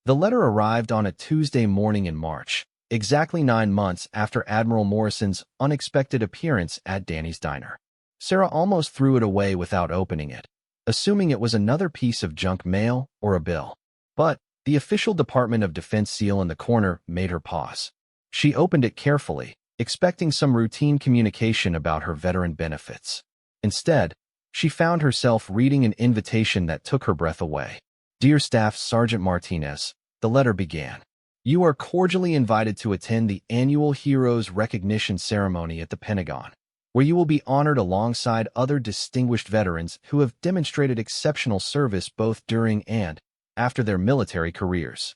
The letter arrived on a Tuesday morning in March, exactly 9 months after Admiral Morrison's unexpected appearance at Danny's diner. Sarah almost threw it away without opening it, assuming it was another piece of junk mail or a bill. But the official Department of Defense seal in the corner made her pause. She opened it carefully, expecting some routine communication about her veteran benefits. Instead, she found herself reading an invitation that took her breath away. "Dear Staff Sergeant Martinez," the letter began. "You are cordially invited to attend the annual Heroes Recognition Ceremony at the Pentagon, where you will be honored alongside other distinguished veterans who have demonstrated exceptional service both during and after their military careers."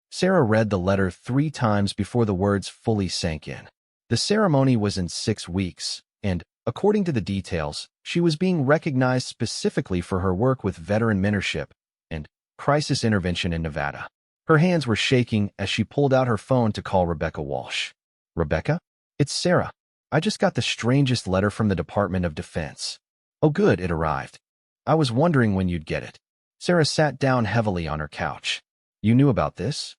Sarah read the letter 3 times before the words fully sank in. The ceremony was in 6 weeks, and, according to the details, she was being recognized specifically for her work with veteran mentorship and crisis intervention in Nevada. Her hands were shaking as she pulled out her phone to call Rebecca Walsh. "Rebecca? It's Sarah. I just got the strangest letter from the Department of Defense." "Oh good, it arrived. I was wondering when you'd get it." Sarah sat down heavily on her couch. "You knew about this?"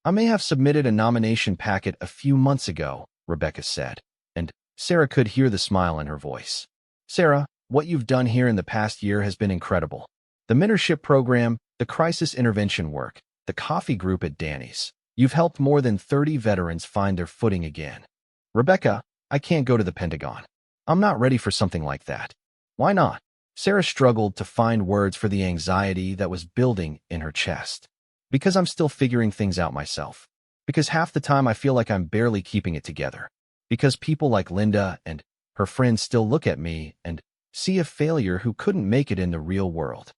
"I may have submitted a nomination packet a few months ago," Rebecca said, and Sarah could hear the smile in her voice. "Sarah, what you've done here in the past year has been incredible. The mentorship program, the crisis intervention work, the coffee group at Danny's. You've helped more than 30 veterans find their footing again." "Rebecca, I can't go to the Pentagon. I'm not ready for something like that." "Why not?" Sarah struggled to find words for the anxiety that was building in her chest. "Because I'm still figuring things out myself. Because half the time I feel like I'm barely keeping it together. Because people like Linda and her friends still look at me and see a failure who couldn't make it in the real world."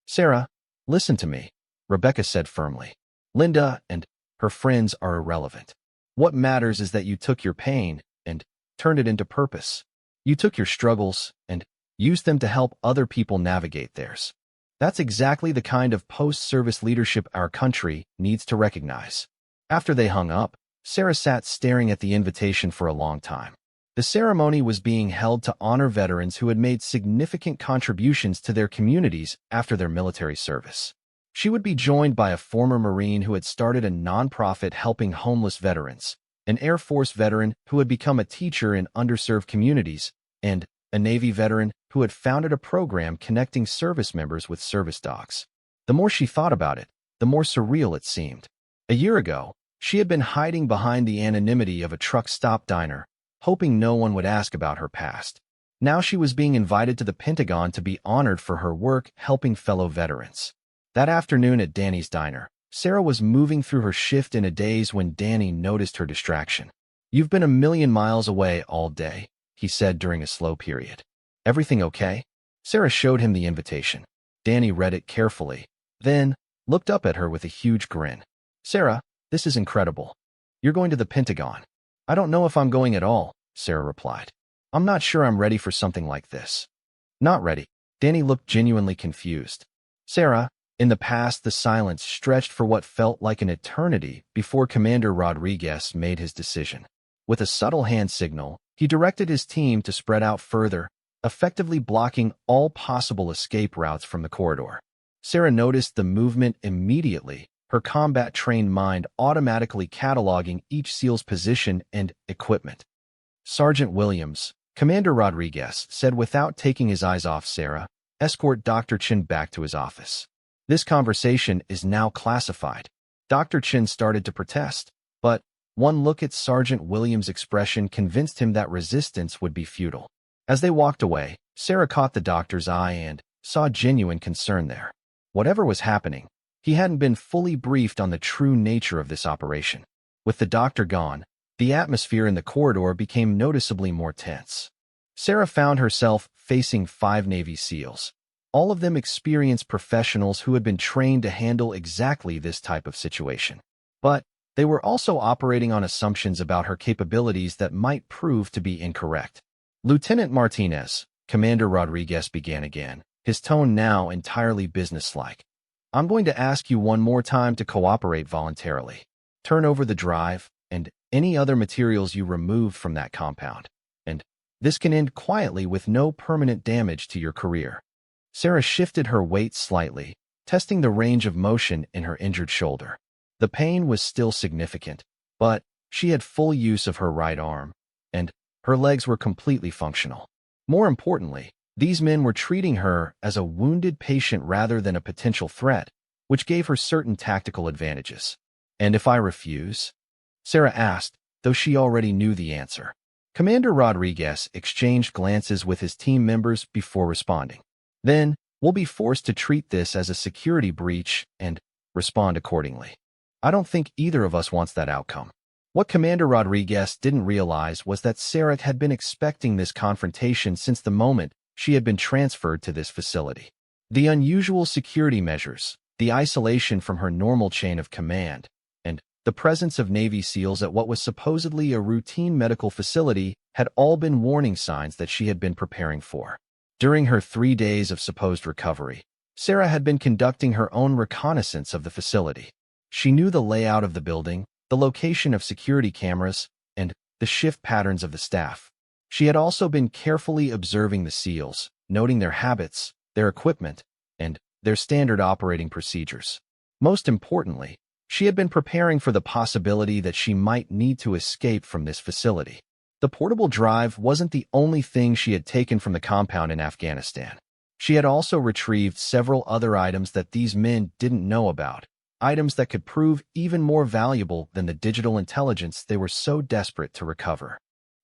"Sarah, listen to me," Rebecca said firmly. "Linda and her friends are irrelevant. What matters is that you took your pain and turned it into purpose. You took your struggles and used them to help other people navigate theirs. That's exactly the kind of post-service leadership our country needs to recognize." After they hung up, Sarah sat staring at the invitation for a long time. The ceremony was being held to honor veterans who had made significant contributions to their communities after their military service. She would be joined by a former Marine who had started a nonprofit helping homeless veterans, an Air Force veteran who had become a teacher in underserved communities, and a Navy veteran who had founded a program connecting service members with service dogs. The more she thought about it, the more surreal it seemed. A year ago, she had been hiding behind the anonymity of a truck stop diner, hoping no one would ask about her past. Now she was being invited to the Pentagon to be honored for her work helping fellow veterans. That afternoon at Danny's diner, Sarah was moving through her shift in a daze when Danny noticed her distraction. "You've been a million miles away all day," he said during a slow period. "Everything okay?" Sarah showed him the invitation. Danny read it carefully, then looked up at her with a huge grin. "Sarah, this is incredible. You're going to the Pentagon." "I don't know if I'm going at all," Sarah replied. "I'm not sure I'm ready for something like this." "Not ready?" Danny looked genuinely confused. "Sarah," in the past, the silence stretched for what felt like an eternity before Commander Rodriguez made his decision. With a subtle hand signal, he directed his team to spread out further, effectively blocking all possible escape routes from the corridor. Sarah noticed the movement immediately, her combat-trained mind automatically cataloging each SEAL's position and equipment. "Sergeant Williams," Commander Rodriguez said without taking his eyes off Sarah, "escort Dr. Chin back to his office. This conversation is now classified." Dr. Chin started to protest, but one look at Sergeant Williams' expression convinced him that resistance would be futile. As they walked away, Sarah caught the doctor's eye and saw genuine concern there. Whatever was happening, he hadn't been fully briefed on the true nature of this operation. With the doctor gone, the atmosphere in the corridor became noticeably more tense. Sarah found herself facing 5 Navy SEALs, all of them experienced professionals who had been trained to handle exactly this type of situation. But they were also operating on assumptions about her capabilities that might prove to be incorrect. "Lieutenant Martinez," Commander Rodriguez began again, his tone now entirely businesslike. "I'm going to ask you one more time to cooperate voluntarily. Turn over the drive and any other materials you removed from that compound. And this can end quietly with no permanent damage to your career." Sarah shifted her weight slightly, testing the range of motion in her injured shoulder. The pain was still significant, but she had full use of her right arm, and her legs were completely functional. More importantly, these men were treating her as a wounded patient rather than a potential threat, which gave her certain tactical advantages. "And if I refuse?" Sarah asked, though she already knew the answer. Commander Rodriguez exchanged glances with his team members before responding. "Then, we'll be forced to treat this as a security breach and respond accordingly. I don't think either of us wants that outcome." What Commander Rodriguez didn't realize was that Sarah had been expecting this confrontation since the moment she had been transferred to this facility. The unusual security measures, the isolation from her normal chain of command, and the presence of Navy SEALs at what was supposedly a routine medical facility had all been warning signs that she had been preparing for. During her 3 days of supposed recovery, Sarah had been conducting her own reconnaissance of the facility. She knew the layout of the building, the location of security cameras, and the shift patterns of the staff. She had also been carefully observing the SEALs, noting their habits, their equipment, and their standard operating procedures. Most importantly, she had been preparing for the possibility that she might need to escape from this facility. The portable drive wasn't the only thing she had taken from the compound in Afghanistan. She had also retrieved several other items that these men didn't know about, items that could prove even more valuable than the digital intelligence they were so desperate to recover.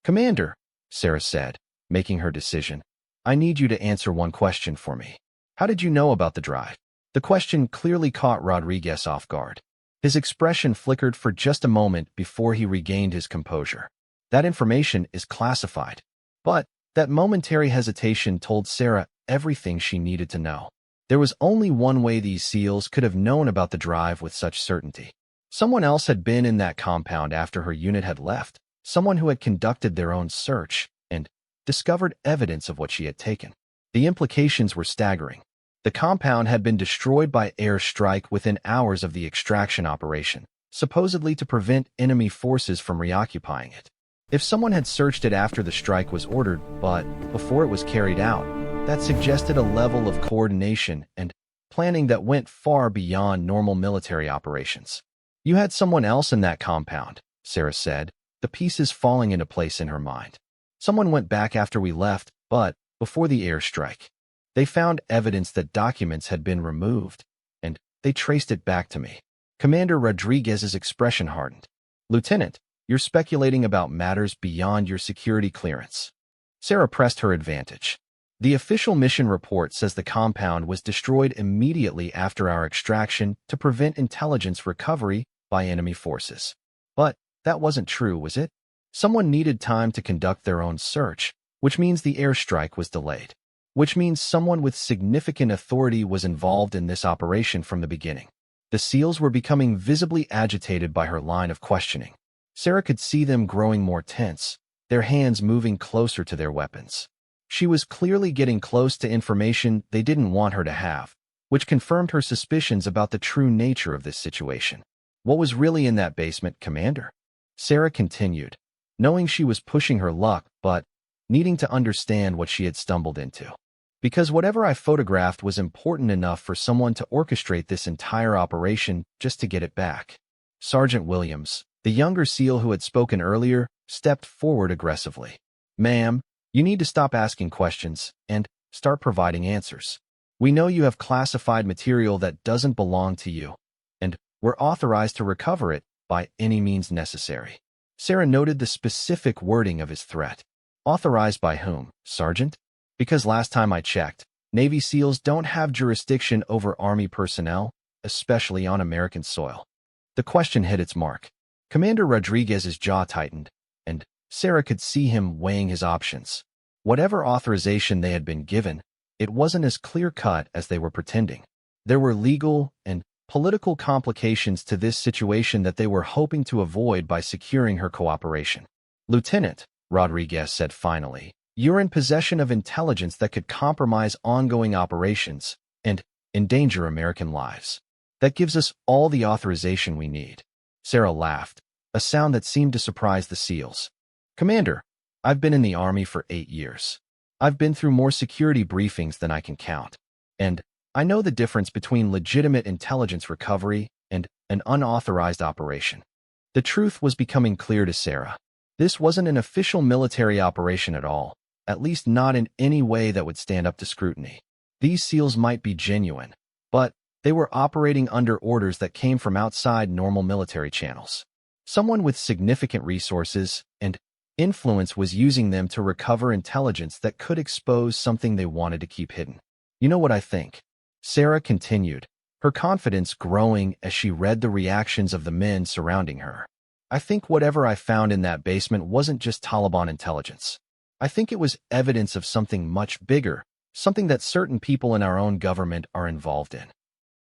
"Commander," Sarah said, making her decision, "I need you to answer one question for me. How did you know about the drive?" The question clearly caught Rodriguez off guard. His expression flickered for just a moment before he regained his composure. "That information is classified." But that momentary hesitation told Sarah everything she needed to know. There was only one way these SEALs could have known about the drive with such certainty. Someone else had been in that compound after her unit had left, someone who had conducted their own search and discovered evidence of what she had taken. The implications were staggering. The compound had been destroyed by airstrike within hours of the extraction operation, supposedly to prevent enemy forces from reoccupying it. If someone had searched it after the strike was ordered, but before it was carried out, that suggested a level of coordination and planning that went far beyond normal military operations. "You had someone else in that compound," Sarah said, the pieces falling into place in her mind. "Someone went back after we left, but before the airstrike. They found evidence that documents had been removed, and they traced it back to me." Commander Rodriguez's expression hardened. "Lieutenant, you're speculating about matters beyond your security clearance." Sarah pressed her advantage. "The official mission report says the compound was destroyed immediately after our extraction to prevent intelligence recovery by enemy forces. But that wasn't true, was it? Someone needed time to conduct their own search, which means the airstrike was delayed. Which means someone with significant authority was involved in this operation from the beginning." The SEALs were becoming visibly agitated by her line of questioning. Sarah could see them growing more tense, their hands moving closer to their weapons. She was clearly getting close to information they didn't want her to have, which confirmed her suspicions about the true nature of this situation. "What was really in that basement, Commander?" Sarah continued, knowing she was pushing her luck, but needing to understand what she had stumbled into. "Because whatever I photographed was important enough for someone to orchestrate this entire operation just to get it back." Sergeant Williams, the younger SEAL who had spoken earlier, stepped forward aggressively. "Ma'am, you need to stop asking questions and start providing answers. We know you have classified material that doesn't belong to you, and we're authorized to recover it by any means necessary." Sarah noted the specific wording of his threat. "Authorized by whom, Sergeant?" "Because last time I checked, Navy SEALs don't have jurisdiction over Army personnel, especially on American soil." The question hit its mark. Commander Rodriguez's jaw tightened, and Sarah could see him weighing his options. Whatever authorization they had been given, it wasn't as clear-cut as they were pretending. There were legal and political complications to this situation that they were hoping to avoid by securing her cooperation. "Lieutenant," Rodriguez said finally, "you're in possession of intelligence that could compromise ongoing operations and endanger American lives. That gives us all the authorization we need." Sarah laughed, a sound that seemed to surprise the SEALs. "Commander, I've been in the Army for 8 years. I've been through more security briefings than I can count. And I know the difference between legitimate intelligence recovery and an unauthorized operation. The truth was becoming clear to Sarah. This wasn't an official military operation at all, at least not in any way that would stand up to scrutiny. These SEALs might be genuine, but they were operating under orders that came from outside normal military channels. Someone with significant resources and influence was using them to recover intelligence that could expose something they wanted to keep hidden. You know what I think? Sarah continued, her confidence growing as she read the reactions of the men surrounding her. I think whatever I found in that basement wasn't just Taliban intelligence. I think it was evidence of something much bigger, something that certain people in our own government are involved in.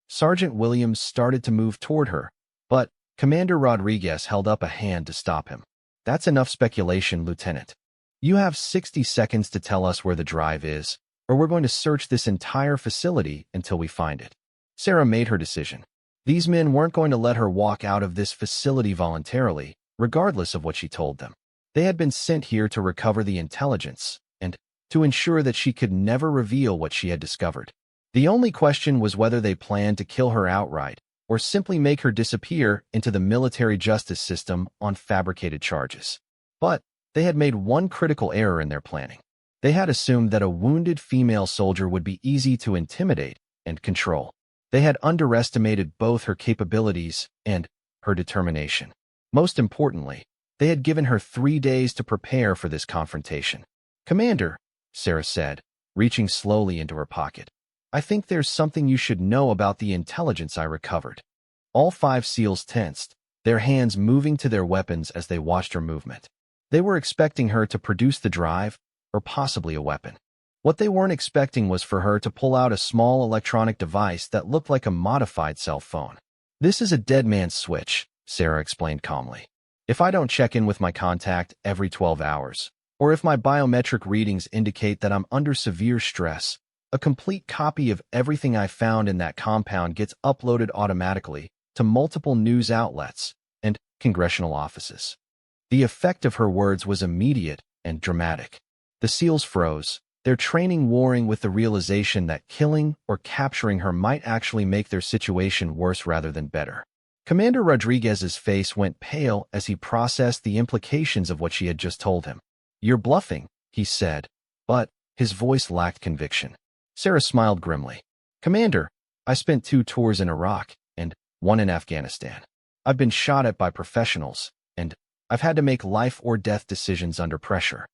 Sergeant Williams started to move toward her, but Commander Rodriguez held up a hand to stop him. That's enough speculation, Lieutenant. You have 60 seconds to tell us where the drive is, or we're going to search this entire facility until we find it. Sarah made her decision. These men weren't going to let her walk out of this facility voluntarily, regardless of what she told them. They had been sent here to recover the intelligence and to ensure that she could never reveal what she had discovered. The only question was whether they planned to kill her outright or simply make her disappear into the military justice system on fabricated charges. But they had made one critical error in their planning. They had assumed that a wounded female soldier would be easy to intimidate and control. They had underestimated both her capabilities and her determination. Most importantly, they had given her 3 days to prepare for this confrontation. Commander, Sarah said, reaching slowly into her pocket, I think there's something you should know about the intelligence I recovered. All 5 SEALs tensed, their hands moving to their weapons as they watched her movement. They were expecting her to produce the drive, or possibly a weapon. What they weren't expecting was for her to pull out a small electronic device that looked like a modified cell phone. This is a dead man's switch, Sarah explained calmly. If I don't check in with my contact every 12 hours, or if my biometric readings indicate that I'm under severe stress, a complete copy of everything I found in that compound gets uploaded automatically to multiple news outlets and congressional offices. The effect of her words was immediate and dramatic. The SEALs froze, their training warring with the realization that killing or capturing her might actually make their situation worse rather than better. Commander Rodriguez's face went pale as he processed the implications of what she had just told him. You're bluffing, he said, but his voice lacked conviction. Sarah smiled grimly. Commander, I spent 2 tours in Iraq and 1 in Afghanistan. I've been shot at by professionals, and I've had to make life-or-death decisions under pressure.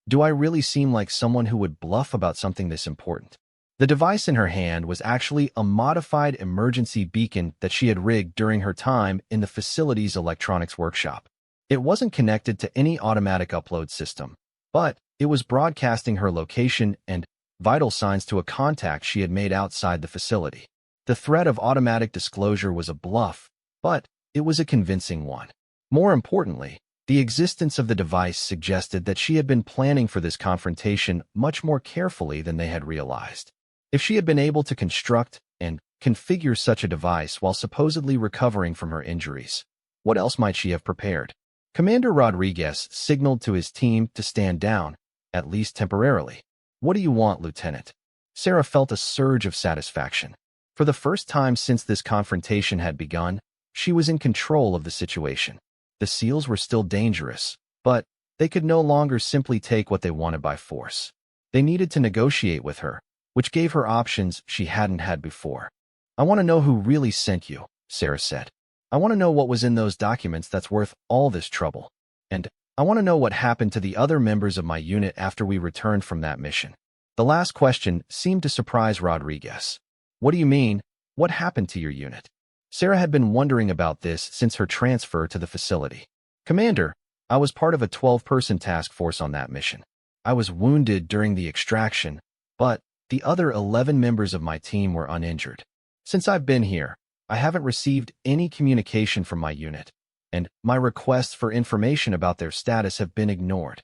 Do I really seem like someone who would bluff about something this important? The device in her hand was actually a modified emergency beacon that she had rigged during her time in the facility's electronics workshop. It wasn't connected to any automatic upload system, but it was broadcasting her location and vital signs to a contact she had made outside the facility. The threat of automatic disclosure was a bluff, but it was a convincing one. More importantly, the existence of the device suggested that she had been planning for this confrontation much more carefully than they had realized. If she had been able to construct and configure such a device while supposedly recovering from her injuries, what else might she have prepared? Commander Rodriguez signaled to his team to stand down, at least temporarily. What do you want, Lieutenant? Sarah felt a surge of satisfaction. For the first time since this confrontation had begun, she was in control of the situation. The SEALs were still dangerous, but they could no longer simply take what they wanted by force. They needed to negotiate with her, which gave her options she hadn't had before. I want to know who really sent you, Sarah said. I want to know what was in those documents that's worth all this trouble. And I want to know what happened to the other members of my unit after we returned from that mission. The last question seemed to surprise Rodriguez. What do you mean? What happened to your unit? Sarah had been wondering about this since her transfer to the facility. Commander, I was part of a 12-person task force on that mission. I was wounded during the extraction, but the other 11 members of my team were uninjured. Since I've been here, I haven't received any communication from my unit, and my requests for information about their status have been ignored.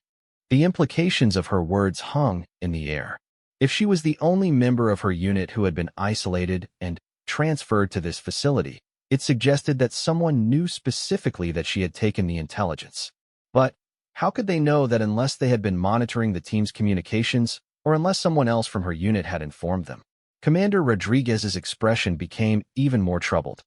The implications of her words hung in the air. If she was the only member of her unit who had been isolated and transferred to this facility, it suggested that someone knew specifically that she had taken the intelligence. But how could they know that unless they had been monitoring the team's communications, or unless someone else from her unit had informed them? Commander Rodriguez's expression became even more troubled.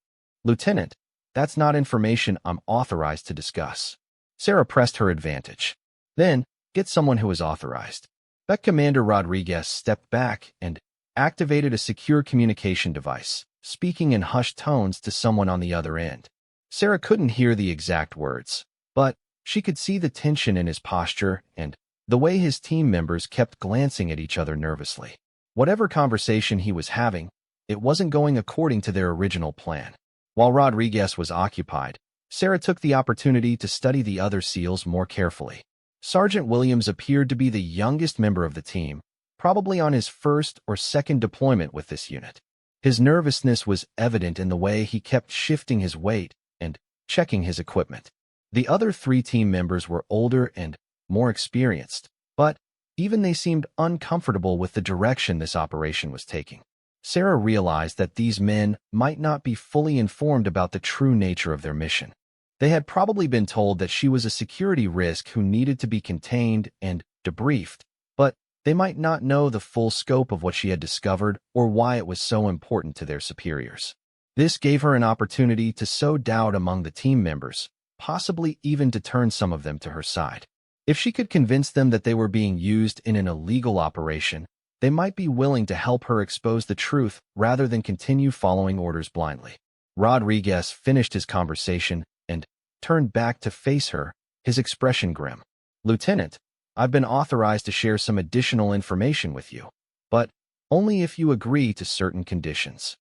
Lieutenant, that's not information I'm authorized to discuss. Sarah pressed her advantage. Then, get someone who is authorized. But Commander Rodriguez stepped back and activated a secure communication device, speaking in hushed tones to someone on the other end. Sarah couldn't hear the exact words, but she could see the tension in his posture and the way his team members kept glancing at each other nervously. Whatever conversation he was having, it wasn't going according to their original plan. While Rodriguez was occupied, Sarah took the opportunity to study the other SEALs more carefully. Sergeant Williams appeared to be the youngest member of the team, probably on his first or second deployment with this unit. His nervousness was evident in the way he kept shifting his weight and checking his equipment. The other 3 team members were older and more experienced, but even they seemed uncomfortable with the direction this operation was taking. Sarah realized that these men might not be fully informed about the true nature of their mission. They had probably been told that she was a security risk who needed to be contained and debriefed, but they might not know the full scope of what she had discovered or why it was so important to their superiors. This gave her an opportunity to sow doubt among the team members, possibly even to turn some of them to her side. If she could convince them that they were being used in an illegal operation, they might be willing to help her expose the truth rather than continue following orders blindly. Rodriguez finished his conversation and turned back to face her, his expression grim. Lieutenant, I've been authorized to share some additional information with you, but only if you agree to certain conditions.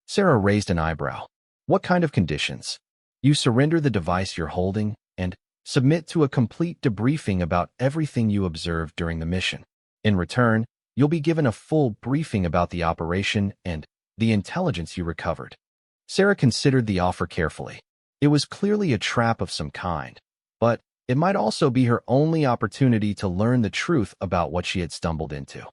Sarah raised an eyebrow. What kind of conditions? You surrender the device you're holding and submit to a complete debriefing about everything you observed during the mission. In return, you'll be given a full briefing about the operation and the intelligence you recovered. Sarah considered the offer carefully. It was clearly a trap of some kind, but it might also be her only opportunity to learn the truth about what she had stumbled into.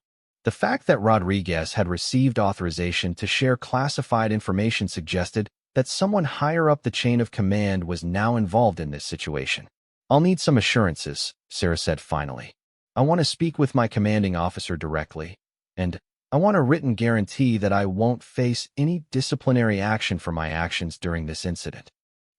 The fact that Rodriguez had received authorization to share classified information suggested that someone higher up the chain of command was now involved in this situation. I'll need some assurances, Sarah said finally. I want to speak with my commanding officer directly, and I want a written guarantee that I won't face any disciplinary action for my actions during this incident.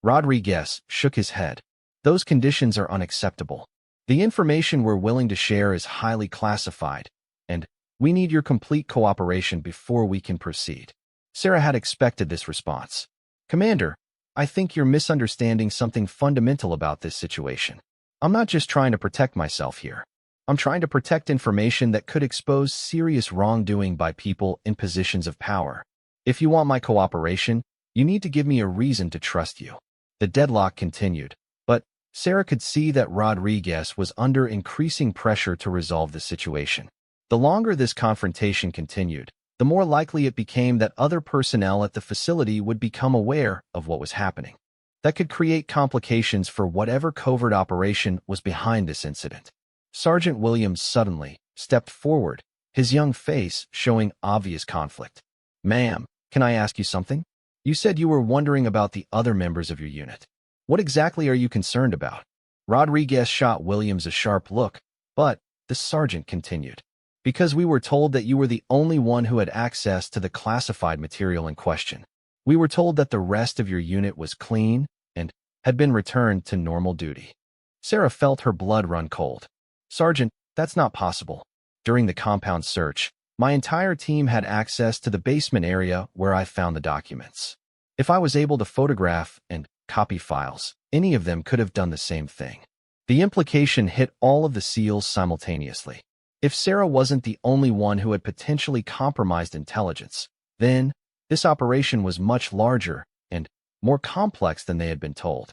Rodriguez shook his head. Those conditions are unacceptable. The information we're willing to share is highly classified, and we need your complete cooperation before we can proceed. Sarah had expected this response. Commander, I think you're misunderstanding something fundamental about this situation. I'm not just trying to protect myself here. I'm trying to protect information that could expose serious wrongdoing by people in positions of power. If you want my cooperation, you need to give me a reason to trust you. The deadlock continued, but Sarah could see that Rodriguez was under increasing pressure to resolve the situation. The longer this confrontation continued, the more likely it became that other personnel at the facility would become aware of what was happening. That could create complications for whatever covert operation was behind this incident. Sergeant Williams suddenly stepped forward, his young face showing obvious conflict. Ma'am, can I ask you something? You said you were wondering about the other members of your unit. What exactly are you concerned about? Rodriguez shot Williams a sharp look, but the sergeant continued. Because we were told that you were the only one who had access to the classified material in question. We were told that the rest of your unit was clean and had been returned to normal duty. Sarah felt her blood run cold. Sergeant, that's not possible. During the compound search, my entire team had access to the basement area where I found the documents. If I was able to photograph and copy files, any of them could have done the same thing. The implication hit all of the SEALs simultaneously. If Sarah wasn't the only one who had potentially compromised intelligence, then this operation was much larger and more complex than they had been told.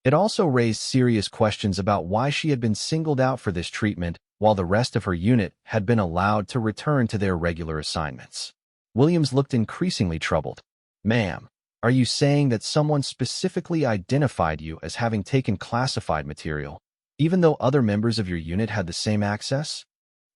It also raised serious questions about why she had been singled out for this treatment while the rest of her unit had been allowed to return to their regular assignments. Williams looked increasingly troubled. Ma'am, are you saying that someone specifically identified you as having taken classified material, even though other members of your unit had the same access?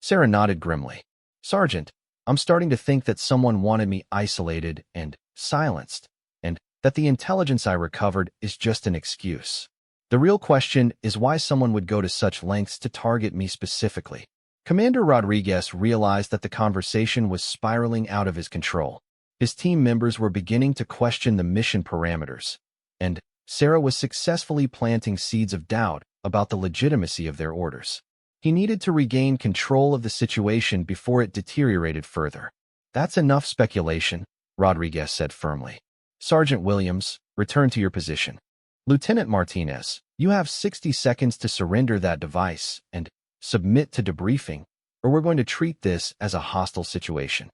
Sarah nodded grimly. Sergeant, I'm starting to think that someone wanted me isolated and silenced, and that the intelligence I recovered is just an excuse. The real question is why someone would go to such lengths to target me specifically. Commander Rodriguez realized that the conversation was spiraling out of his control. His team members were beginning to question the mission parameters, and Sarah was successfully planting seeds of doubt about the legitimacy of their orders. He needed to regain control of the situation before it deteriorated further. "That's enough speculation," Rodriguez said firmly. "Sergeant Williams, return to your position. Lieutenant Martinez, you have 60 seconds to surrender that device and submit to debriefing, or we're going to treat this as a hostile situation."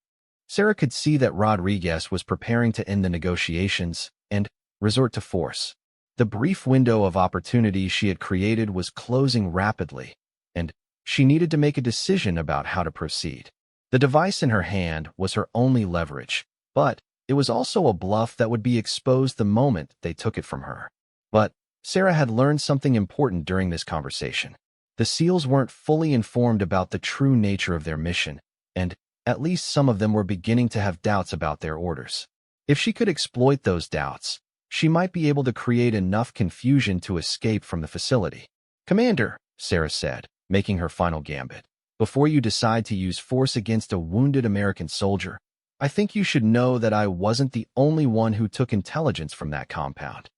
Sarah could see that Rodriguez was preparing to end the negotiations and resort to force. The brief window of opportunity she had created was closing rapidly, and she needed to make a decision about how to proceed. The device in her hand was her only leverage, but it was also a bluff that would be exposed the moment they took it from her. But Sarah had learned something important during this conversation. The SEALs weren't fully informed about the true nature of their mission, and at least some of them were beginning to have doubts about their orders. If she could exploit those doubts, she might be able to create enough confusion to escape from the facility. "Commander," Sarah said, making her final gambit, "before you decide to use force against a wounded American soldier, I think you should know that I wasn't the only one who took intelligence from that compound."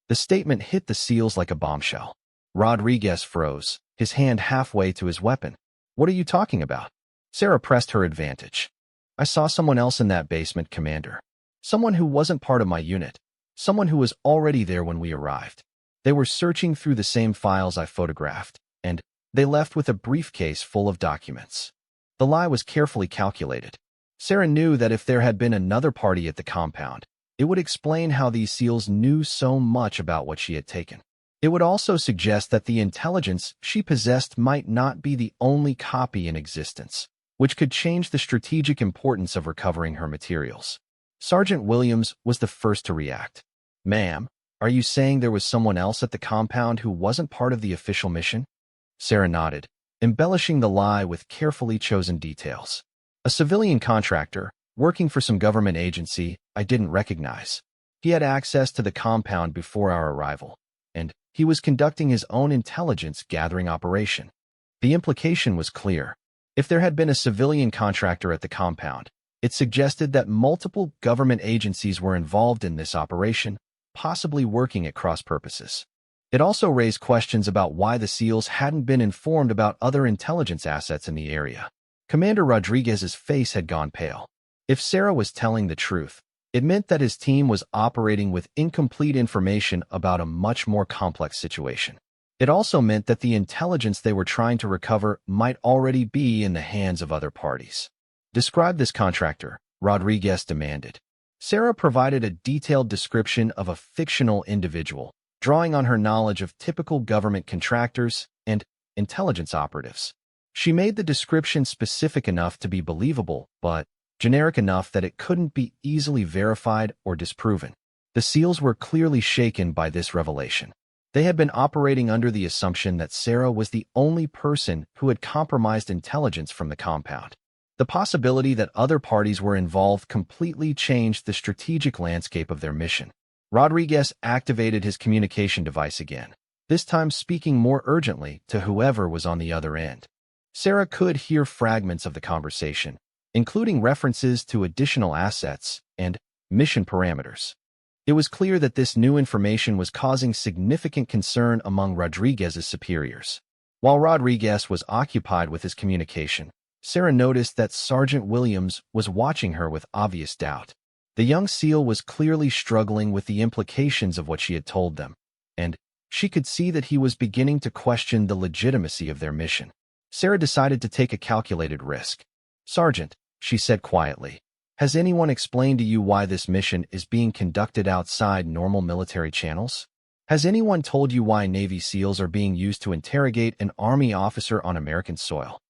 The statement hit the SEALs like a bombshell. Rodriguez froze, his hand halfway to his weapon. "What are you talking about?" Sarah pressed her advantage. "I saw someone else in that basement, Commander. Someone who wasn't part of my unit. Someone who was already there when we arrived. They were searching through the same files I photographed, and they left with a briefcase full of documents." The lie was carefully calculated. Sarah knew that if there had been another party at the compound, it would explain how these SEALs knew so much about what she had taken. It would also suggest that the intelligence she possessed might not be the only copy in existence, which could change the strategic importance of recovering her materials. Sergeant Williams was the first to react. "Ma'am, are you saying there was someone else at the compound who wasn't part of the official mission?" Sarah nodded, embellishing the lie with carefully chosen details. "A civilian contractor, working for some government agency I didn't recognize. He had access to the compound before our arrival, and he was conducting his own intelligence-gathering operation." The implication was clear. If there had been a civilian contractor at the compound, it suggested that multiple government agencies were involved in this operation, possibly working at cross purposes. It also raised questions about why the SEALs hadn't been informed about other intelligence assets in the area. Commander Rodriguez's face had gone pale. If Sarah was telling the truth, it meant that his team was operating with incomplete information about a much more complex situation. It also meant that the intelligence they were trying to recover might already be in the hands of other parties. "Describe this contractor," Rodriguez demanded. Sarah provided a detailed description of a fictional individual, drawing on her knowledge of typical government contractors and intelligence operatives. She made the description specific enough to be believable, but generic enough that it couldn't be easily verified or disproven. The SEALs were clearly shaken by this revelation. They had been operating under the assumption that Sarah was the only person who had compromised intelligence from the compound. The possibility that other parties were involved completely changed the strategic landscape of their mission. Rodriguez activated his communication device again, this time speaking more urgently to whoever was on the other end. Sarah could hear fragments of the conversation, including references to additional assets and mission parameters. It was clear that this new information was causing significant concern among Rodriguez's superiors. While Rodriguez was occupied with his communication, Sarah noticed that Sergeant Williams was watching her with obvious doubt. The young SEAL was clearly struggling with the implications of what she had told them, and she could see that he was beginning to question the legitimacy of their mission. Sarah decided to take a calculated risk. "Sergeant," she said quietly, "has anyone explained to you why this mission is being conducted outside normal military channels? Has anyone told you why Navy SEALs are being used to interrogate an Army officer on American soil?"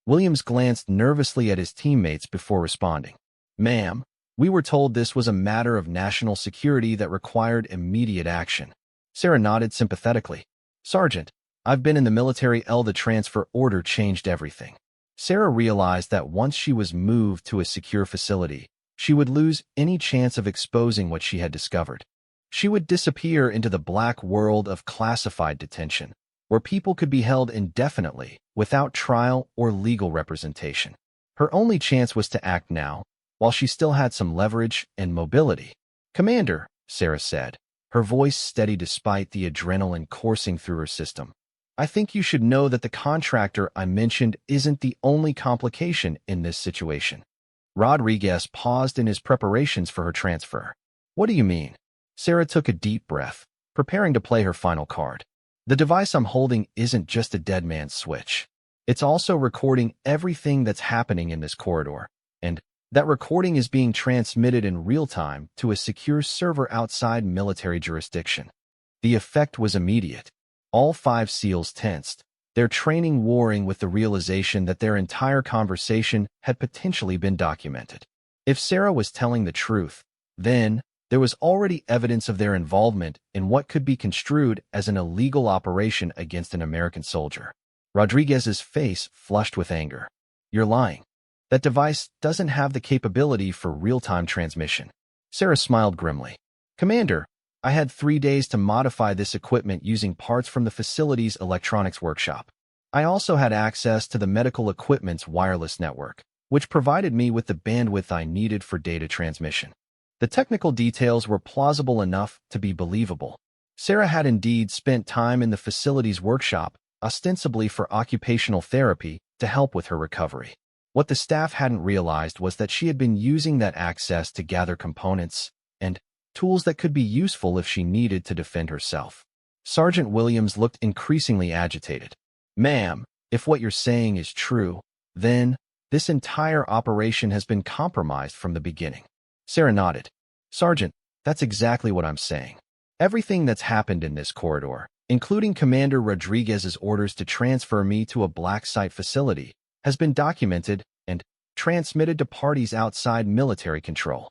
Williams glanced nervously at his teammates before responding. "Ma'am, we were told this was a matter of national security that required immediate action." Sarah nodded sympathetically. "Sergeant, I've been in the military. The transfer order changed everything." Sarah realized that once she was moved to a secure facility, she would lose any chance of exposing what she had discovered. She would disappear into the black world of classified detention, where people could be held indefinitely without trial or legal representation. Her only chance was to act now, while she still had some leverage and mobility. "Commander," Sarah said, her voice steady despite the adrenaline coursing through her system, "I think you should know that the contractor I mentioned isn't the only complication in this situation." Rodriguez paused in his preparations for her transfer. "What do you mean?" Sarah took a deep breath, preparing to play her final card. "The device I'm holding isn't just a dead man's switch. It's also recording everything that's happening in this corridor, and that recording is being transmitted in real time to a secure server outside military jurisdiction." The effect was immediate. All 5 SEALs tensed, their training warring with the realization that their entire conversation had potentially been documented. If Sarah was telling the truth, then there was already evidence of their involvement in what could be construed as an illegal operation against an American soldier. Rodriguez's face flushed with anger. "You're lying. That device doesn't have the capability for real-time transmission." Sarah smiled grimly. "Commander, I had 3 days to modify this equipment using parts from the facility's electronics workshop. I also had access to the medical equipment's wireless network, which provided me with the bandwidth I needed for data transmission." The technical details were plausible enough to be believable. Sarah had indeed spent time in the facility's workshop, ostensibly for occupational therapy, to help with her recovery. What the staff hadn't realized was that she had been using that access to gather components and tools that could be useful if she needed to defend herself. Sergeant Williams looked increasingly agitated. "Ma'am, if what you're saying is true, then this entire operation has been compromised from the beginning." Sarah nodded. "Sergeant, that's exactly what I'm saying. Everything that's happened in this corridor, including Commander Rodriguez's orders to transfer me to a black site facility, has been documented and transmitted to parties outside military control."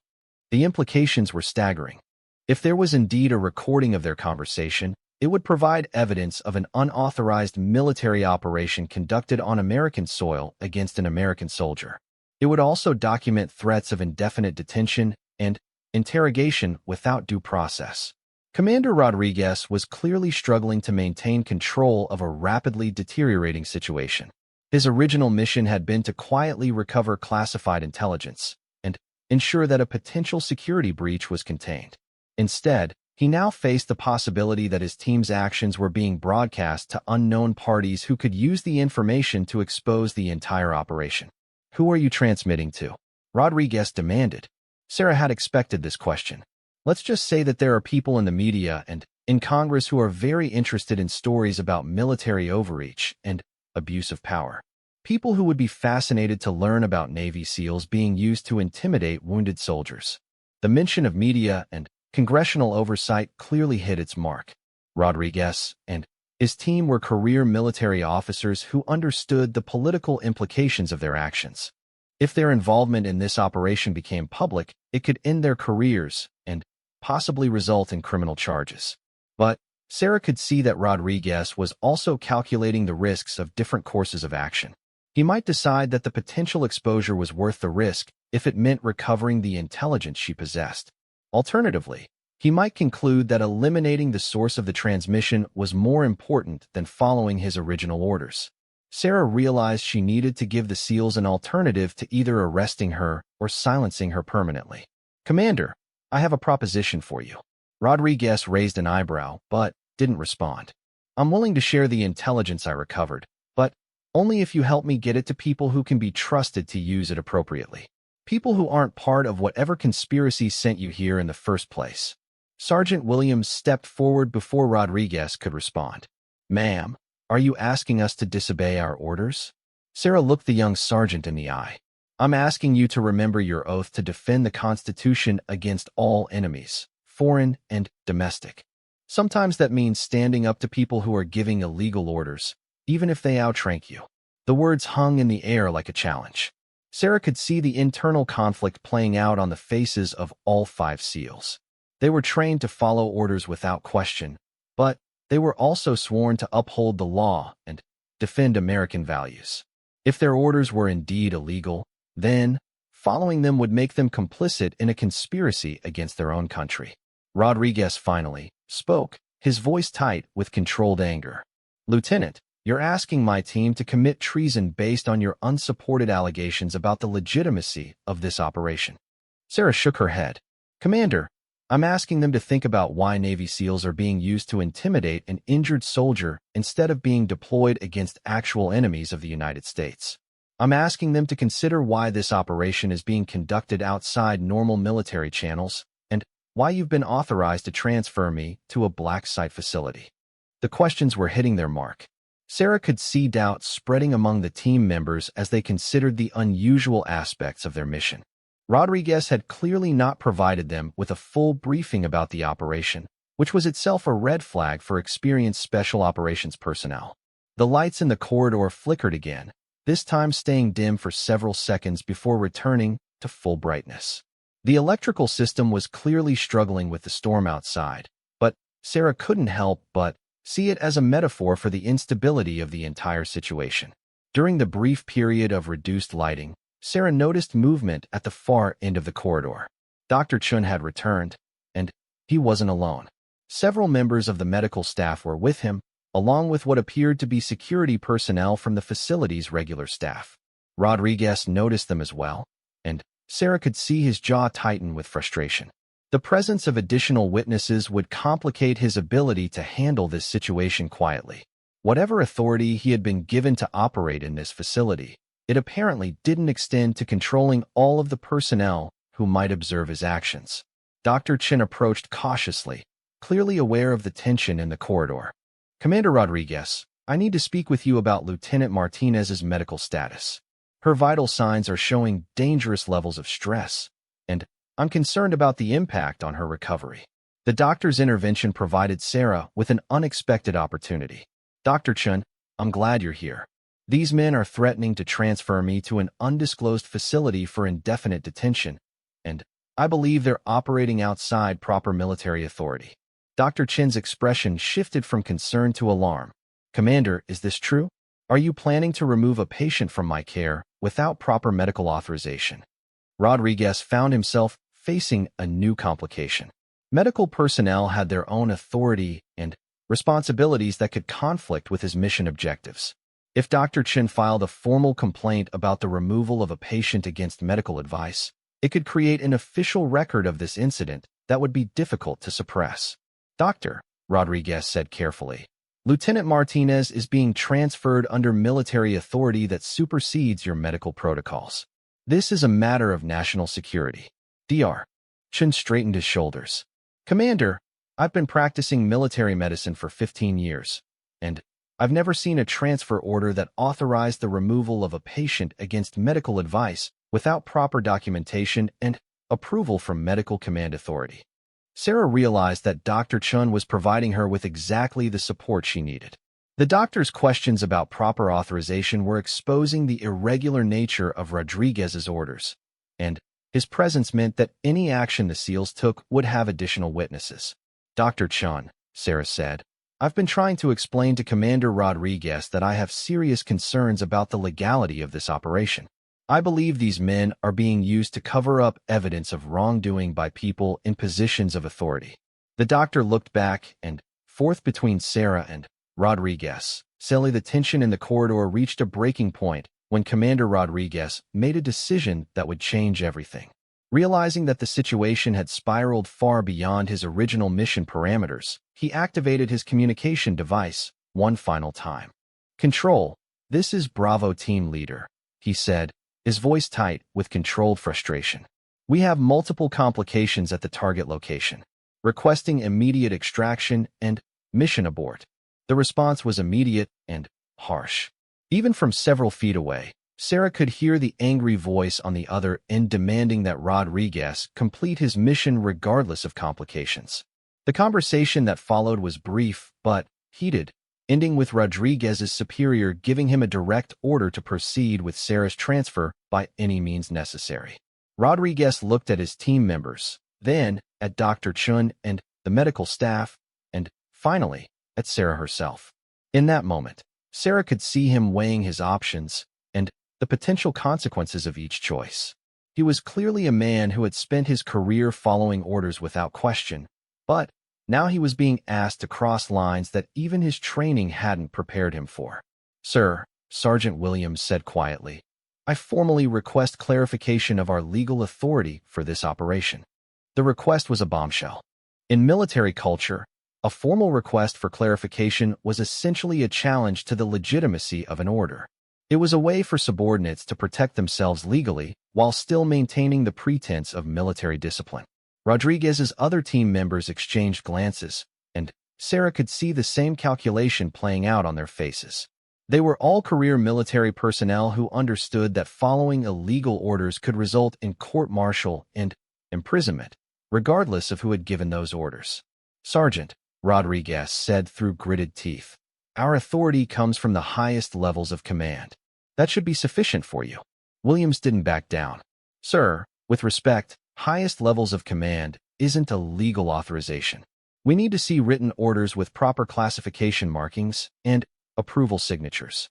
The implications were staggering. If there was indeed a recording of their conversation, it would provide evidence of an unauthorized military operation conducted on American soil against an American soldier. It would also document threats of indefinite detention and interrogation without due process. Commander Rodriguez was clearly struggling to maintain control of a rapidly deteriorating situation. His original mission had been to quietly recover classified intelligence and ensure that a potential security breach was contained. Instead, he now faced the possibility that his team's actions were being broadcast to unknown parties who could use the information to expose the entire operation. "Who are you transmitting to?" Rodriguez demanded. Sarah had expected this question. "Let's just say that there are people in the media and in Congress who are very interested in stories about military overreach and abuse of power. People who would be fascinated to learn about Navy SEALs being used to intimidate wounded soldiers." The mention of media and congressional oversight clearly hit its mark. Rodriguez and his team were career military officers who understood the political implications of their actions. If their involvement in this operation became public, it could end their careers and possibly result in criminal charges. But Sarah could see that Rodriguez was also calculating the risks of different courses of action. He might decide that the potential exposure was worth the risk if it meant recovering the intelligence she possessed. Alternatively, he might conclude that eliminating the source of the transmission was more important than following his original orders. Sarah realized she needed to give the SEALs an alternative to either arresting her or silencing her permanently. "Commander, I have a proposition for you." Rodriguez raised an eyebrow, but didn't respond. "I'm willing to share the intelligence I recovered, but only if you help me get it to people who can be trusted to use it appropriately. People who aren't part of whatever conspiracy sent you here in the first place." Sergeant Williams stepped forward before Rodriguez could respond. "Ma'am, are you asking us to disobey our orders?" Sarah looked the young sergeant in the eye. "I'm asking you to remember your oath to defend the Constitution against all enemies, foreign and domestic. Sometimes that means standing up to people who are giving illegal orders, even if they outrank you." The words hung in the air like a challenge. Sarah could see the internal conflict playing out on the faces of all 5 SEALs. They were trained to follow orders without question, but they were also sworn to uphold the law and defend American values. If their orders were indeed illegal, then following them would make them complicit in a conspiracy against their own country. Rodriguez finally spoke, his voice tight with controlled anger. "Lieutenant, You're asking my team to commit treason based on your unsupported allegations about the legitimacy of this operation. Sarah shook her head. Commander, I'm asking them to think about why Navy SEALs are being used to intimidate an injured soldier instead of being deployed against actual enemies of the United States. I'm asking them to consider why this operation is being conducted outside normal military channels and why you've been authorized to transfer me to a black site facility. The questions were hitting their mark. Sarah could see doubt spreading among the team members as they considered the unusual aspects of their mission. Rodriguez had clearly not provided them with a full briefing about the operation, which was itself a red flag for experienced special operations personnel. The lights in the corridor flickered again, this time staying dim for several seconds before returning to full brightness. The electrical system was clearly struggling with the storm outside, but Sarah couldn't help but see it as a metaphor for the instability of the entire situation. During the brief period of reduced lighting, Sarah noticed movement at the far end of the corridor. Dr. Chun had returned, and he wasn't alone. Several members of the medical staff were with him, along with what appeared to be security personnel from the facility's regular staff. Rodriguez noticed them as well, and Sarah could see his jaw tighten with frustration. The presence of additional witnesses would complicate his ability to handle this situation quietly. Whatever authority he had been given to operate in this facility, it apparently didn't extend to controlling all of the personnel who might observe his actions. Dr. Chin approached cautiously, clearly aware of the tension in the corridor. Commander Rodriguez, I need to speak with you about Lieutenant Martinez's medical status. Her vital signs are showing dangerous levels of stress, and I'm concerned about the impact on her recovery. The doctor's intervention provided Sarah with an unexpected opportunity. Dr. Chun, I'm glad you're here. These men are threatening to transfer me to an undisclosed facility for indefinite detention, and I believe they're operating outside proper military authority. Dr. Chin's expression shifted from concern to alarm. Commander, is this true? Are you planning to remove a patient from my care without proper medical authorization? Rodriguez found himself facing a new complication. Medical personnel had their own authority and responsibilities that could conflict with his mission objectives. If Dr. Chin filed a formal complaint about the removal of a patient against medical advice, it could create an official record of this incident that would be difficult to suppress. Doctor, Rodriguez said carefully, Lieutenant Martinez is being transferred under military authority that supersedes your medical protocols. This is a matter of national security. Dr. Chin straightened his shoulders. Commander, I've been practicing military medicine for 15 years, and I've never seen a transfer order that authorized the removal of a patient against medical advice without proper documentation and approval from medical command authority. Sarah realized that Dr. Chun was providing her with exactly the support she needed. The doctor's questions about proper authorization were exposing the irregular nature of Rodriguez's orders, and his presence meant that any action the SEALs took would have additional witnesses. Dr. Chun, Sarah said, I've been trying to explain to Commander Rodriguez that I have serious concerns about the legality of this operation. I believe these men are being used to cover up evidence of wrongdoing by people in positions of authority. The doctor looked back and forth between Sarah and Rodriguez. Suddenly, the tension in the corridor reached a breaking point when Commander Rodriguez made a decision that would change everything. Realizing that the situation had spiraled far beyond his original mission parameters, he activated his communication device one final time. Control, this is Bravo Team Leader, he said, his voice tight with controlled frustration. We have multiple complications at the target location, requesting immediate extraction and mission abort. The response was immediate and harsh. Even from several feet away, Sarah could hear the angry voice on the other end demanding that Rodriguez complete his mission regardless of complications. The conversation that followed was brief but heated, ending with Rodriguez's superior giving him a direct order to proceed with Sarah's transfer by any means necessary. Rodriguez looked at his team members, then at Dr. Chun and the medical staff, and finally at Sarah herself. In that moment, Sarah could see him weighing his options and the potential consequences of each choice. He was clearly a man who had spent his career following orders without question, but now he was being asked to cross lines that even his training hadn't prepared him for. Sir, Sergeant Williams said quietly, I formally request clarification of our legal authority for this operation. The request was a bombshell. In military culture, a formal request for clarification was essentially a challenge to the legitimacy of an order. It was a way for subordinates to protect themselves legally while still maintaining the pretense of military discipline. Rodriguez's other team members exchanged glances, and Sarah could see the same calculation playing out on their faces. They were all career military personnel who understood that following illegal orders could result in court-martial and imprisonment, regardless of who had given those orders. Sergeant, Rodriguez said through gritted teeth, our authority comes from the highest levels of command. That should be sufficient for you. Williams didn't back down. Sir, with respect, highest levels of command isn't a legal authorization. We need to see written orders with proper classification markings and approval signatures.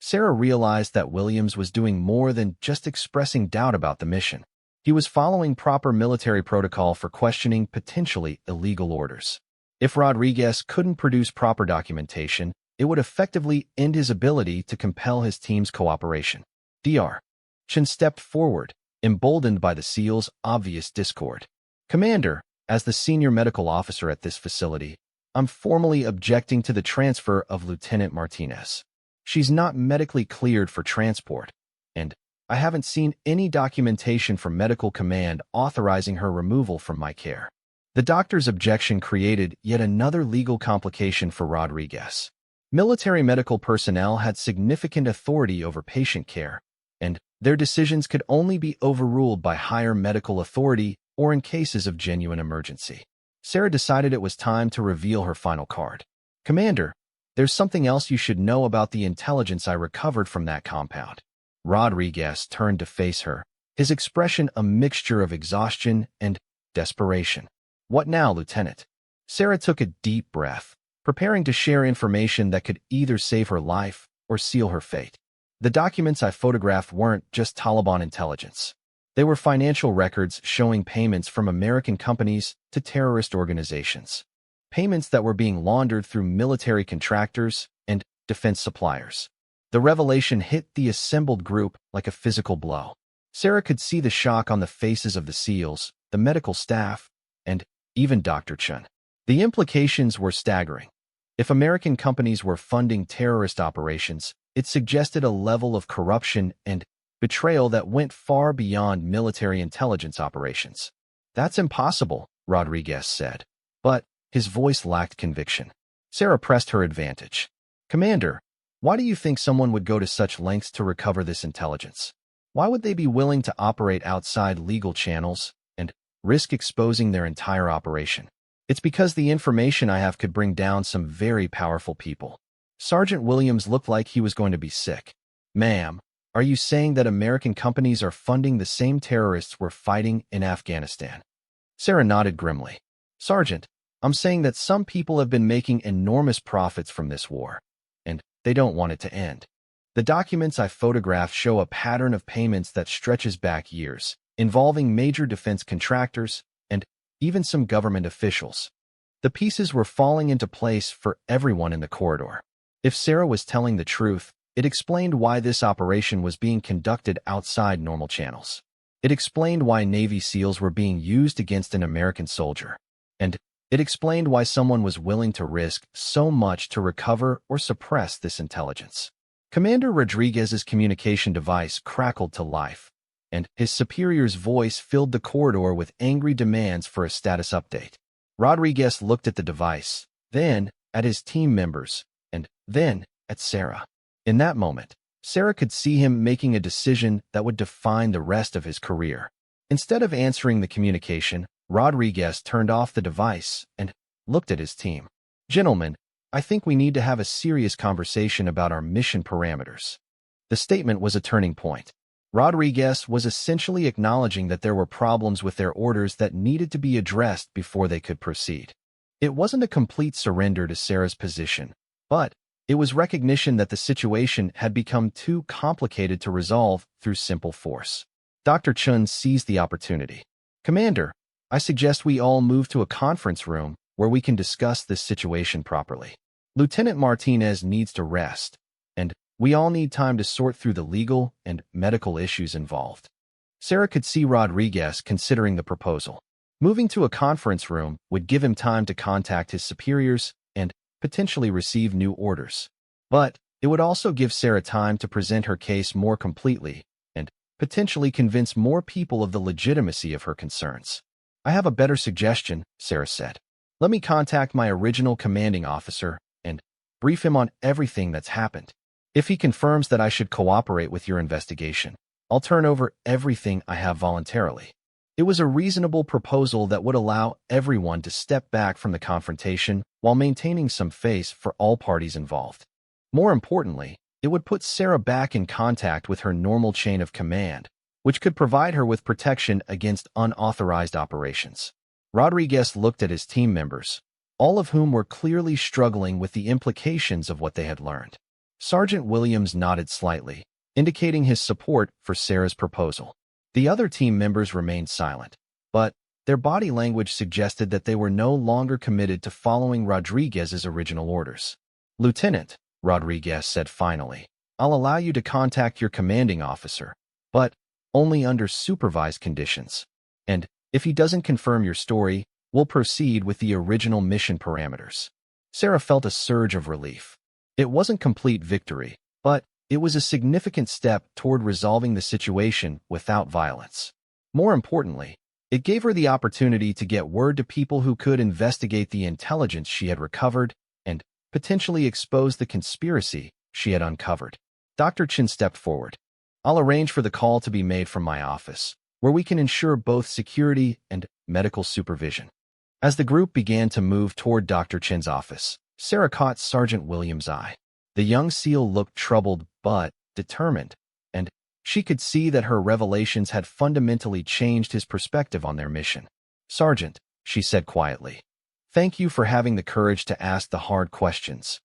Sarah realized that Williams was doing more than just expressing doubt about the mission. He was following proper military protocol for questioning potentially illegal orders. If Rodriguez couldn't produce proper documentation, it would effectively end his ability to compel his team's cooperation. Dr. Chen stepped forward, emboldened by the SEAL's obvious discord. Commander, as the senior medical officer at this facility, I'm formally objecting to the transfer of Lieutenant Martinez. She's not medically cleared for transport, and I haven't seen any documentation from medical command authorizing her removal from my care. The doctor's objection created yet another legal complication for Rodriguez. Military medical personnel had significant authority over patient care, and their decisions could only be overruled by higher medical authority or in cases of genuine emergency. Sarah decided it was time to reveal her final card. Commander, there's something else you should know about the intelligence I recovered from that compound. Rodriguez turned to face her, his expression a mixture of exhaustion and desperation. What now, Lieutenant? Sarah took a deep breath, preparing to share information that could either save her life or seal her fate. The documents I photographed weren't just Taliban intelligence. They were financial records showing payments from American companies to terrorist organizations. Payments that were being laundered through military contractors and defense suppliers. The revelation hit the assembled group like a physical blow. Sarah could see the shock on the faces of the SEALs, the medical staff, and even Dr. Chen. The implications were staggering. If American companies were funding terrorist operations, it suggested a level of corruption and betrayal that went far beyond military intelligence operations. That's impossible, Rodriguez said, but his voice lacked conviction. Sarah pressed her advantage. Commander, why do you think someone would go to such lengths to recover this intelligence? Why would they be willing to operate outside legal channels and risk exposing their entire operation? It's because the information I have could bring down some very powerful people. Sergeant Williams looked like he was going to be sick. Ma'am, are you saying that American companies are funding the same terrorists we're fighting in Afghanistan? Sarah nodded grimly. Sergeant, I'm saying that some people have been making enormous profits from this war, and they don't want it to end. The documents I photographed show a pattern of payments that stretches back years, involving major defense contractors and even some government officials. The pieces were falling into place for everyone in the corridor. If Sarah was telling the truth, it explained why this operation was being conducted outside normal channels. It explained why Navy SEALs were being used against an American soldier. And it explained why someone was willing to risk so much to recover or suppress this intelligence. Commander Rodriguez's communication device crackled to life, and his superior's voice filled the corridor with angry demands for a status update. Rodriguez looked at the device, then at his team members, and then at Sarah. In that moment, Sarah could see him making a decision that would define the rest of his career. Instead of answering the communication, Rodriguez turned off the device and looked at his team. Gentlemen, I think we need to have a serious conversation about our mission parameters. The statement was a turning point. Rodriguez was essentially acknowledging that there were problems with their orders that needed to be addressed before they could proceed. It wasn't a complete surrender to Sarah's position, but it was recognition that the situation had become too complicated to resolve through simple force. Dr. Chun seized the opportunity. Commander, I suggest we all move to a conference room where we can discuss this situation properly. Lieutenant Martinez needs to rest, and We all need time to sort through the legal and medical issues involved. Sarah could see Rodriguez considering the proposal. Moving to a conference room would give him time to contact his superiors and potentially receive new orders. But it would also give Sarah time to present her case more completely and potentially convince more people of the legitimacy of her concerns. I have a better suggestion, Sarah said. Let me contact my original commanding officer and brief him on everything that's happened. If he confirms that I should cooperate with your investigation, I'll turn over everything I have voluntarily. It was a reasonable proposal that would allow everyone to step back from the confrontation while maintaining some face for all parties involved. More importantly, it would put Sarah back in contact with her normal chain of command, which could provide her with protection against unauthorized operations. Rodriguez looked at his team members, all of whom were clearly struggling with the implications of what they had learned. Sergeant Williams nodded slightly, indicating his support for Sarah's proposal. The other team members remained silent, but their body language suggested that they were no longer committed to following Rodriguez's original orders. Lieutenant, Rodriguez said finally, I'll allow you to contact your commanding officer, but only under supervised conditions. And if he doesn't confirm your story, we'll proceed with the original mission parameters. Sarah felt a surge of relief. It wasn't complete victory, but it was a significant step toward resolving the situation without violence. More importantly, it gave her the opportunity to get word to people who could investigate the intelligence she had recovered and potentially expose the conspiracy she had uncovered. Dr. Chin stepped forward. I'll arrange for the call to be made from my office, where we can ensure both security and medical supervision. As the group began to move toward Dr. Chin's office, Sarah caught Sergeant Williams' eye. The young SEAL looked troubled but determined, and she could see that her revelations had fundamentally changed his perspective on their mission. Sergeant, she said quietly, thank you for having the courage to ask the hard questions.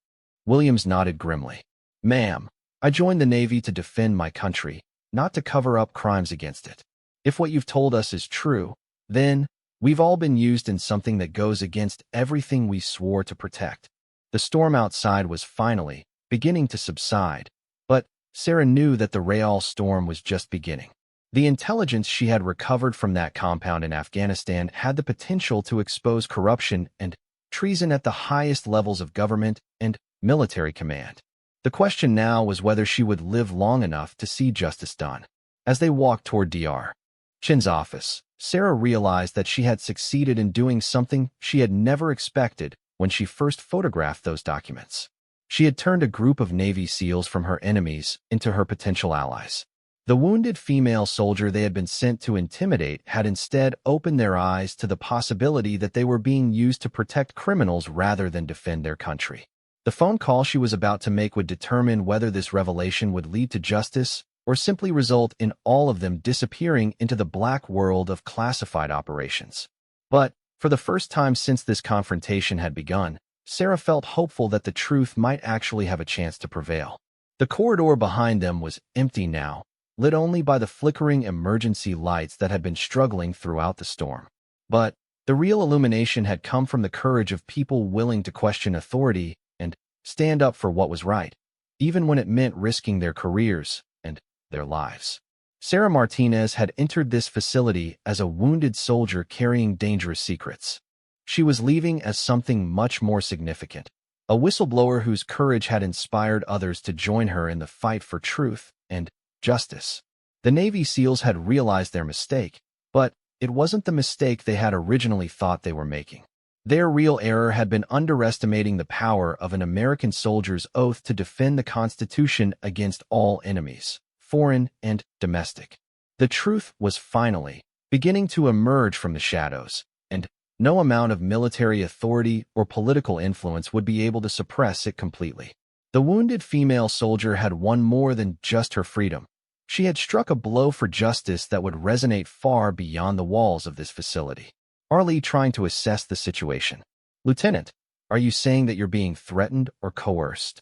Williams nodded grimly. Ma'am, I joined the Navy to defend my country, not to cover up crimes against it. If what you've told us is true, then we've all been used in something that goes against everything we swore to protect. The storm outside was finally beginning to subside, but Sarah knew that the Real storm was just beginning. The intelligence she had recovered from that compound in Afghanistan had the potential to expose corruption and treason at the highest levels of government and military command. The question now was whether she would live long enough to see justice done. As they walked toward Dr. Chin's office, Sarah realized that she had succeeded in doing something she had never expected when she first photographed those documents. She had turned a group of Navy SEALs from her enemies into her potential allies. The wounded female soldier they had been sent to intimidate had instead opened their eyes to the possibility that they were being used to protect criminals rather than defend their country. The phone call she was about to make would determine whether this revelation would lead to justice or simply result in all of them disappearing into the black world of classified operations. But for the first time since this confrontation had begun, Sarah felt hopeful that the truth might actually have a chance to prevail. The corridor behind them was empty now, lit only by the flickering emergency lights that had been struggling throughout the storm. But the real illumination had come from the courage of people willing to question authority and stand up for what was right, even when it meant risking their careers and their lives. Sarah Martinez had entered this facility as a wounded soldier carrying dangerous secrets. She was leaving as something much more significant, a whistleblower whose courage had inspired others to join her in the fight for truth and justice. The Navy SEALs had realized their mistake, but it wasn't the mistake they had originally thought they were making. Their real error had been underestimating the power of an American soldier's oath to defend the Constitution against all enemies, foreign and domestic. The truth was finally beginning to emerge from the shadows, and no amount of military authority or political influence would be able to suppress it completely. The wounded female soldier had won more than just her freedom. She had struck a blow for justice that would resonate far beyond the walls of this facility. Arlie trying to assess the situation. Lieutenant, are you saying that you're being threatened or coerced?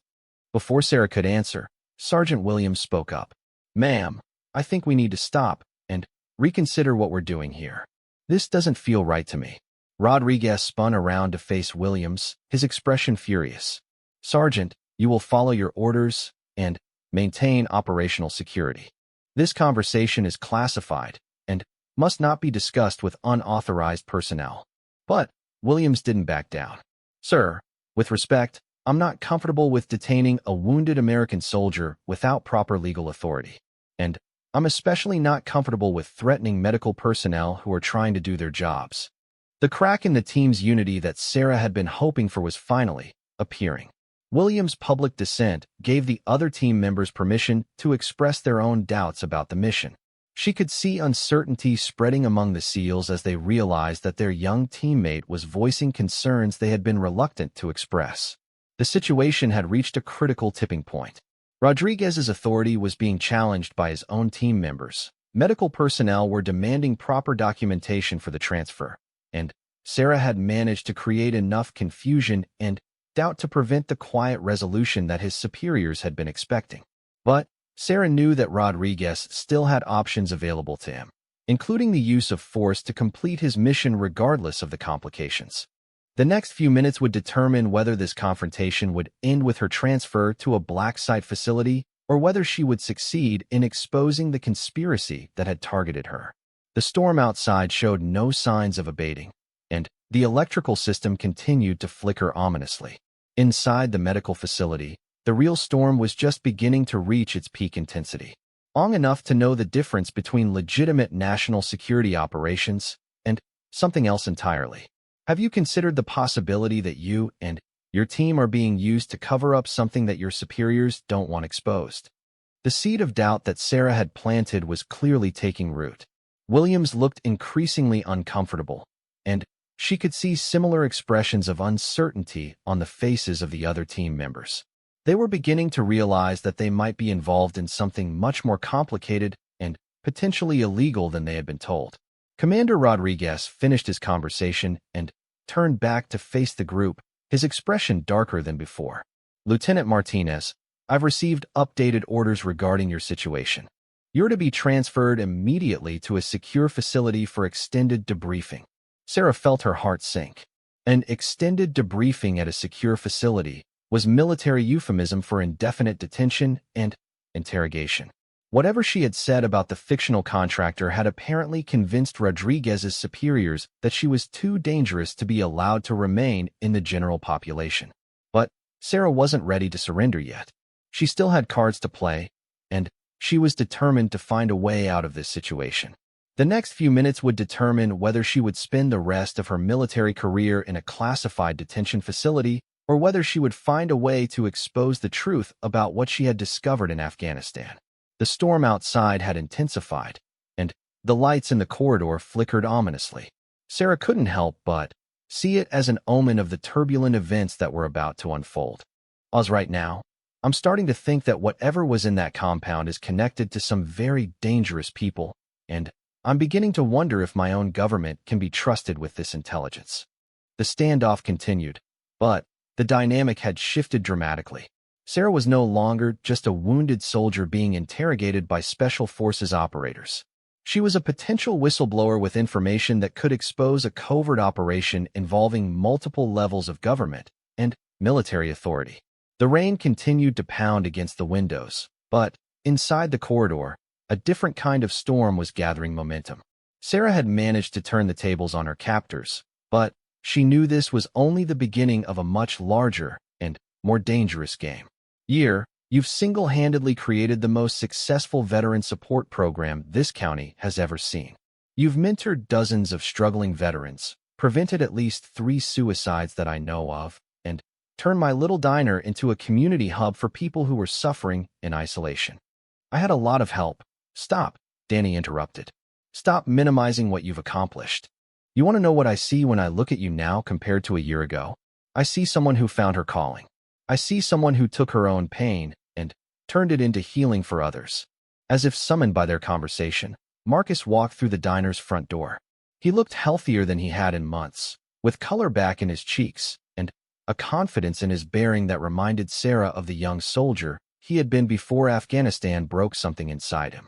Before Sarah could answer, Sergeant Williams spoke up. Ma'am, I think we need to stop and reconsider what we're doing here. This doesn't feel right to me. Rodriguez spun around to face Williams, his expression furious. Sergeant, you will follow your orders and maintain operational security. This conversation is classified and must not be discussed with unauthorized personnel. But Williams didn't back down. Sir, with respect, I'm not comfortable with detaining a wounded American soldier without proper legal authority. And I'm especially not comfortable with threatening medical personnel who are trying to do their jobs. The crack in the team's unity that Sarah had been hoping for was finally appearing. Williams' public dissent gave the other team members permission to express their own doubts about the mission. She could see uncertainty spreading among the SEALs as they realized that their young teammate was voicing concerns they had been reluctant to express. The situation had reached a critical tipping point. Rodriguez's authority was being challenged by his own team members. Medical personnel were demanding proper documentation for the transfer, and Sarah had managed to create enough confusion and doubt to prevent the quiet resolution that his superiors had been expecting. But Sarah knew that Rodriguez still had options available to him, including the use of force to complete his mission regardless of the complications. The next few minutes would determine whether this confrontation would end with her transfer to a black site facility or whether she would succeed in exposing the conspiracy that had targeted her. The storm outside showed no signs of abating, and the electrical system continued to flicker ominously. Inside the medical facility, the real storm was just beginning to reach its peak intensity, long enough to know the difference between legitimate national security operations and something else entirely. Have you considered the possibility that you and your team are being used to cover up something that your superiors don't want exposed? The seed of doubt that Sarah had planted was clearly taking root. Williams looked increasingly uncomfortable, and she could see similar expressions of uncertainty on the faces of the other team members. They were beginning to realize that they might be involved in something much more complicated and potentially illegal than they had been told. Commander Rodriguez finished his conversation and turned back to face the group, his expression darker than before. Lieutenant Martinez, I've received updated orders regarding your situation. You're to be transferred immediately to a secure facility for extended debriefing. Sarah felt her heart sink. An extended debriefing at a secure facility was military euphemism for indefinite detention and interrogation. Whatever she had said about the fictional contractor had apparently convinced Rodriguez's superiors that she was too dangerous to be allowed to remain in the general population. But Sarah wasn't ready to surrender yet. She still had cards to play, and she was determined to find a way out of this situation. The next few minutes would determine whether she would spend the rest of her military career in a classified detention facility or whether she would find a way to expose the truth about what she had discovered in Afghanistan. The storm outside had intensified, and the lights in the corridor flickered ominously. Sarah couldn't help but see it as an omen of the turbulent events that were about to unfold. Right now, I'm starting to think that whatever was in that compound is connected to some very dangerous people, and I'm beginning to wonder if my own government can be trusted with this intelligence. The standoff continued, but the dynamic had shifted dramatically. Sarah was no longer just a wounded soldier being interrogated by Special Forces operators. She was a potential whistleblower with information that could expose a covert operation involving multiple levels of government and military authority. The rain continued to pound against the windows, but inside the corridor, a different kind of storm was gathering momentum. Sarah had managed to turn the tables on her captors, but she knew this was only the beginning of a much larger and more dangerous game. You've single-handedly created the most successful veteran support program this county has ever seen. You've mentored dozens of struggling veterans, prevented at least 3 suicides that I know of, and turned my little diner into a community hub for people who were suffering in isolation. I had a lot of help. Stop, Danny interrupted. Stop minimizing what you've accomplished. You want to know what I see when I look at you now compared to a year ago? I see someone who found her calling. I see someone who took her own pain and turned it into healing for others. As if summoned by their conversation, Marcus walked through the diner's front door. He looked healthier than he had in months, with color back in his cheeks and a confidence in his bearing that reminded Sarah of the young soldier he had been before Afghanistan broke something inside him.